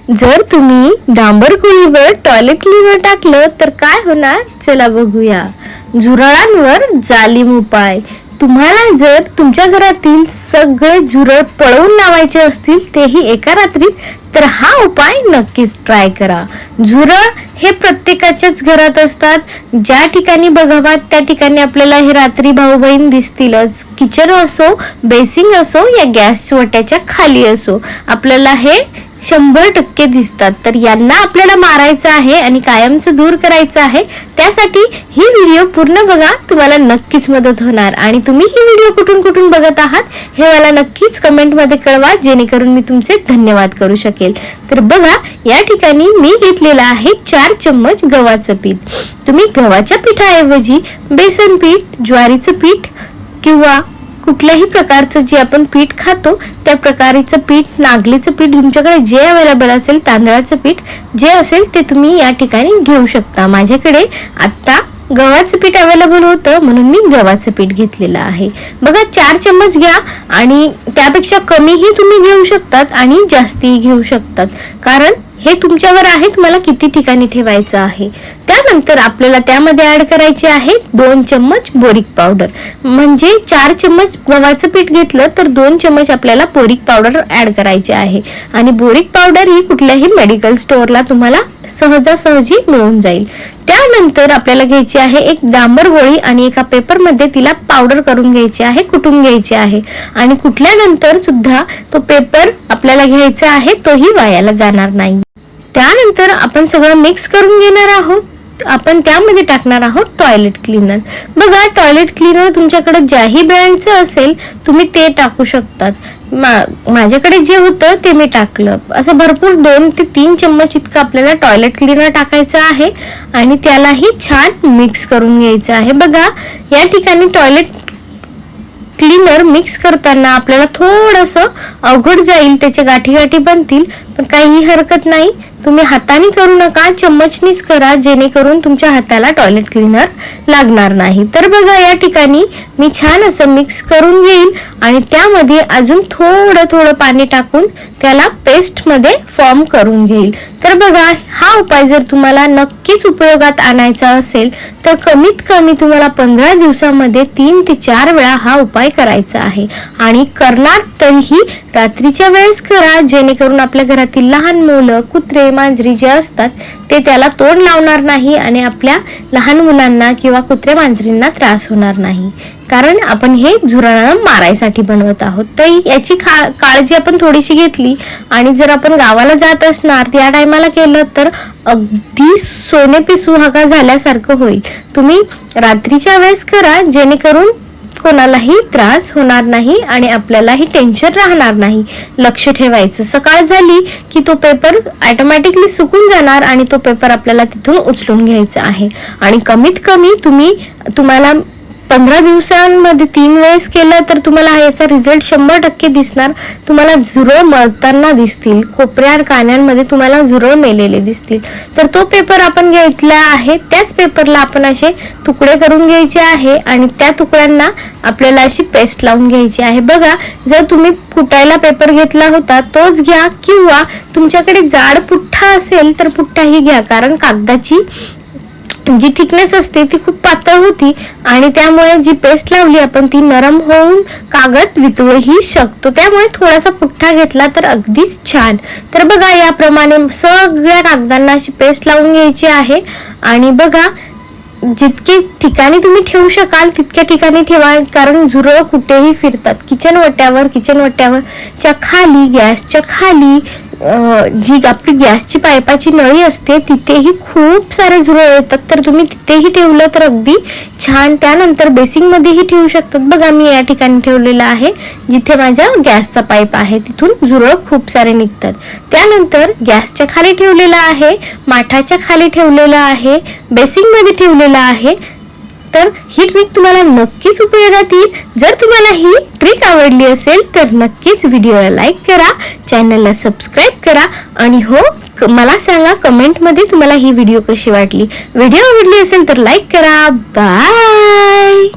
जर तुम्ही डांबर गोळीवर toilet cleaner टाकलं तर काय होणार, चला बघूया. झुरळांवर जालिम उपाय. तुम्हाला जर तुमच्या घरातील सगळे झुरळ पळवून लावायचे असतील तेही एका रात्रीत, तर हा उपाय नक्कीच ट्राय करा. झुरळ हे प्रत्येकाच्याच घरात असतात. ज्या ठिकाणी बघावा त्या ठिकाणी आपल्याला हे रात्री भाऊ बहीण दिसतीलच. किचन असो, बेसिंग असो या गॅस वट्याच्या खाली असो, आपल्याला हे 100% दिसतात. तर यांना आपल्याला मारायचं आहे आणि कायमचं दूर करायचं आहे. त्यासाठी ही व्हिडिओ पूर्ण बघा, तुम्हाला नक्कीच मदत होणार. आणि तुम्ही ही व्हिडिओ कुठून कुठून बघत आहात हे मला नक्कीच कमेंट मध्ये कळवा, जेणेकरून मी तुमचे धन्यवाद करू शकेल. तर बघा, या ठिकाणी मी घेतलेला आहे 4 चम्मच गव्हाचं पीठ. तुम्ही गव्हाच्या पिठाऐवजी बेसन पीठ, ज्वारीचं पीठ किंवा कुठल्याही प्रकारचं जे आपण पीठ खातो त्या प्रकारचं पीठ, नागलीचं पीठ, तुमच्याकडे जे अवेलेबल असेल, तांदळाचं पीठ जे असेल ते तुम्ही या ठिकाणी घेऊ शकता. माझ्याकडे आता गव्हाचं पीठ अवेलेबल होतं म्हणून मी गव्हाचं पीठ घेतलेलं आहे. बघा, 4 चम्मच घ्या आणि त्यापेक्षा कमीही तुम्ही घेऊ शकतात आणि जास्तीही घेऊ शकतात, कारण हे तुमच्यावर आहे तुम्हाला किती ठिकाणी ठेवायचं आहे. त्यानंतर आपल्याला त्यामध्ये ऍड करायचे आहे 2 चम्मच बोरिक पावडर. म्हणजे 4 चम्मच गव्हाचं पीठ घेतलं तर 2 चम्मच आपल्याला बोरिक पावडर ऍड करायचे आहे. आणि बोरिक पावडर ही कुठल्याही मेडिकल स्टोअरला तुम्हाला सहजासहजी मिळून जाईल. त्यानंतर आपल्याला घ्यायची आहे एक डांबर गोळी आणि एका पेपर मध्ये तिला पावडर करून घ्यायची आहे, कुटून घ्यायची आहे. आणि कुटल्यानंतर सुद्धा तो पेपर आपल्याला घ्यायचा आहे, तोही वायाला जाणार नाही. त्यानंतर आपण सगळं मिक्स करून घेणार आहोत. आपण त्यामध्ये टाकणार आहोत टॉयलेट क्लीनर. बघा, टॉयलेट क्लीनर तुमच्याकडे ज्याही ब्रँडचं असेल तुम्ही ते टाकू शकतात. माझ्याकडे जे होतं ते मी टाकलं. असं भरपूर 2 ते 3 चम्मच इतकं आपल्याला टॉयलेट क्लीनर टाकायचं आहे आणि त्यालाही छान मिक्स करून घ्यायचं आहे. बघा, या ठिकाणी टॉयलेट क्लीनर मिक्स करताना आपल्याला थोडंसं अवघड जाईल, त्याचे गाठी गाठी बनतील, पण काही हरकत नाही. तुम्ही हाताने करू नका, चम्मचनीच करा, जेणेकरून तुमच्या हाताला टॉयलेट क्लीनर लागणार नाही. तर बघा, या ठिकाणी मी छान असं मिक्स करून घेईल आणि त्यामध्ये अजून थोडं पाणी टाकून त्याला पेस्ट मध्ये फॉर्म करून घेईल. तर बघा, हा उपाय जर तुम्हाला नक्कीच उपयोगात आणायचा असेल तर कमीत कमी तुम्हाला 15 दिवसामध्ये 3 ते 4 वेळा हा उपाय करायचा आहे. आणि करणार तरीही रात्रीच्या वेळेस करा, जेणेकरून आपल्या घरातील लहान मुलं, कुत्रे, मांजरी जे असतात ते त्याला तोंड लावणार नाही आणि आपल्या लहान मुलांना किंवा कुत्रे मांजरींना त्रास होणार नाही, कारण आपण हे झुरळांना मारायसाठी बनवत आहोत. तर याची काळजी आपण थोडीशी घेतली आणि जर आपण गावाला जात असणार त्या टायमाला केलं तर अगदी सोने पे सुहागा झाल्यासारखं होईल. तुम्ही रात्रीच्या वेळेस करा, जेणेकरून कोणालाही त्रास होणार नाही आणि आपल्यालाही टेन्शन राहणार नाही. लक्ष ठेवायचं, सकाळ झाली की तो पेपर ऑटोमॅटिकली सुकून जाणार आणि तो पेपर आपल्याला तिथून उचलून घ्यायचा आहे. आणि कमीत कमी तुम्हाला 15 दिवसांमध्ये 3 वेळेस केलं तर तुम्हाला याचा रिझल्ट 100% दिसणार. तुम्हाला झुरळ मळताना दिसतील, कोपऱ्या कान्यांमध्ये तुम्हाला झुरळ मेलेले दिसतील. तर तो पेपर आपण घेतला आहे, त्याच पेपरला आपण असे तुकडे करून घ्यायचे आहे आणि त्या तुकड्यांना आपल्याला अशी पेस्ट लावून घ्यायची आहे. बघा, जर तुम्ही कुटायला पेपर घेतला होता तोच घ्या किंवा तुमच्याकडे जाड पुठ्ठा असेल तर पुठ्ठाही घ्या, कारण कागदाची जी थिकनेस असते ती खूप पातळ होती आणि त्यामुळे जी पेस्ट लावली आपण ती नरम होऊन कागद वितळूही शकतो. त्यामुळे थोडासा पुठ्ठा घेतला तर अगदीच छान. तर बघा, याप्रमाणे सगळ्या कागदांना अशी पेस्ट लावून घ्यायची आहे. आणि बघा, जितके ठिकाणी तुम्ही ठेवू शकाल तितक्या ठिकाणी ठेवा, कारण झुरळ कुठेही फिरतात. किचन वट्यावरच्या खाली, गॅसच्या खाली, जी आपली गॅसची पाईपाची नळी असते तिथेही खूप सारे झुरळ येतात. तर तुम्ही तिथेही ठेवलं तर अगदी छान. त्यानंतर बेसिंग मध्येही ठेवू शकतात. बघा, मी या ठिकाणी ठेवलेलं आहे जिथे माझा गॅसचा पाईप आहे, तिथून झुरळ खूप सारे निघतात. त्यानंतर गॅसच्या खाली ठेवलेलं आहे, माठाच्या खाली ठेवलेलं आहे, बेसिंग मध्ये ठेवलेलं आहे. तर ही ट्रिक तुम्हाला नक्कीच उपयोगात येईल. जर तुम्हाला ही ट्रिक आवडली असेल तर नक्कीच व्हिडिओला लाईक करा, चॅनलला सबस्क्राईब करा आणि हो, मला सांगा कमेंट मध्ये तुम्हाला ही व्हिडिओ कशी वाटली. व्हिडिओ आवडली असेल तर लाईक करा. बाय.